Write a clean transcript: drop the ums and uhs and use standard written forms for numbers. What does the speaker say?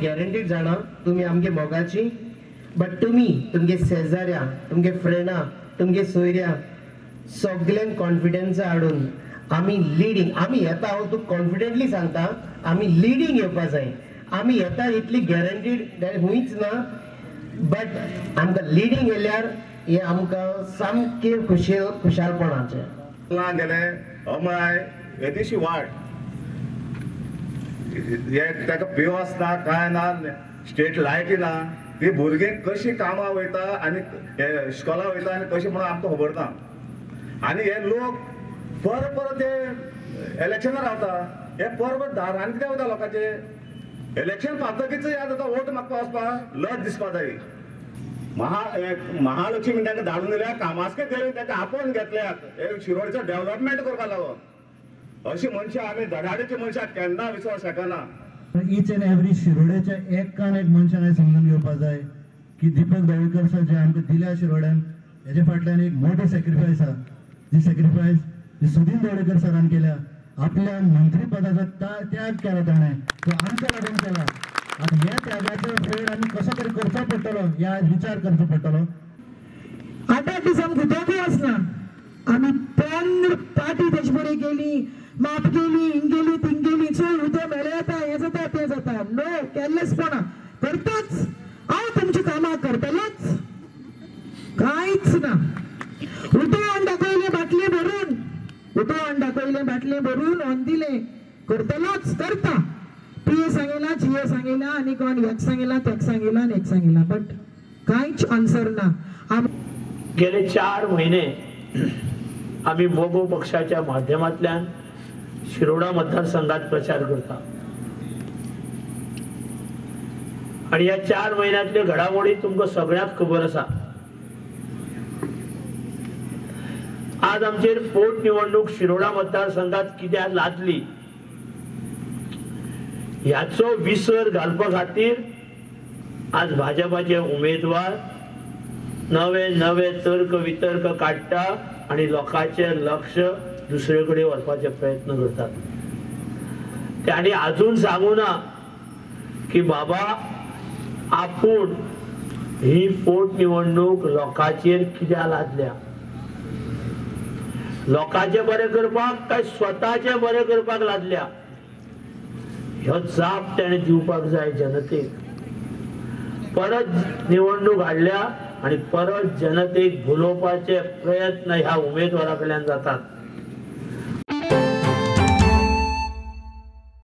Guaranteed जाणा तुम्ही आमगे मोगाची, बट तुम्ही तुमगे शेजाऱ्या, तुमगे फ्रेंडा, तुमगे सोयऱ्या सगळ्यांक कॉन्फिडन्स हाडून आम्ही लिडिंग आम्ही येता हांव तूं कॉन्फिडेंटली सांगता आम्ही लिडिंग येवपा जाय. आम्ही येता इतली गॅरंटीड हुंयच ना, बट आमकां लिडिंग येयल्यार हे आमकां सामके खुशालपणाचें गेले अमाय येदीशी वाट ताका पेव आसना काय ना, स्ट्रीट लायटी ना, ती भुरगीं कशी कामां वयता आनी इस्कॉला वयता आनी कशी म्हणून आमकां खबर ना. आनी हे लोक परत ते इलेक्शनार रावता, हे परत दारान कितें वयता लोकांचे. इलेक्शन पावतकीच याद जाता वोट मागपा वचपाक लज दिसपा जाय. महालक्ष्मी तांकां धाडून दिल्या कामासके दिले, ताका आपोवन घेतल्यात हे शिरोडचें डेव्हलपमेंट करपा लागून. अशी मनशां आमी धडाडीची मनशां केन्ना विश्वास शकना. ईच एंड एवरी शिरोडेच्या एकान एक मनशान हें समजून घेवपा जाय की दीपक ढवळकर सर जे आमकां दिल्या शिरोड्यान हेजे फाटल्यान एक मोठी सॅक्रिफायस आहा. जी सॅक्रिफायस जी सुदीन ढवळकर सरान केल्या. आपल्या मंत्री पदाचो त्याग केला ताणें, तो आमच्या लागून केला. आतां ह्या त्यागाचो फेड आमी कसो तरी करचो पडटलो ह्या विचार करचो पडटलो. 8 दिसांक उदकूय आसना. आमी 15 पाटी तेजे बरें गेली, माप गेली, हिंग गेली, थिंग गेली, चोय उदक मेळ्ळें जाता, हें जाता तें जाता. नो केर्लेसपणा करताच. हांव तुमची कामां करतलोच, कांयच ना. उठोवन दाखयले बाटले भरून, उठोवन दाखयले बाटले भरून ऑन दिले, करतलोच, करता. पीए सांगेला, जीए सांगेला, आनी कोण एक सांगेला, तेक सांगेला आनी एक सांगेला, बट कांयच आन्सर ना. गेले 4 महिने आम्ही मोगो पक्षाच्या माध्यमातल्यान शिरोडा मतदारसंघात प्रचार करता आणि या 4 महिन्यातले घडामोडी तुमकां सगळ्यांक खबर आसा. आज आमचेर पोटनिवडणूक शिरोडा मतदारसंघात कित्याक लादली ह्याचो विसर घालपा खातीर आज भाजपाचे उमेदवार नवे नवे तर्क वितर्क काढता आणि लोकांचे लक्ष दुसरे कडेन वचपाचे प्रयत्न करतात. त्यांनी अजून सांगू ना की बाबा आपूण ही पोटनिवडणूक लोकांचेर कित्याक लादल्या, लोकांचे बरें करपाक काय स्वताचे बरें करपाक लादल्या, ह्यो जाप ताणें दिवपाक जाय जनतेक. परत निवडणूक हाडल्या आणि परत जनतेक भुलोवपाचे प्रयत्न ह्या उमेदवारा कडल्यान जातात.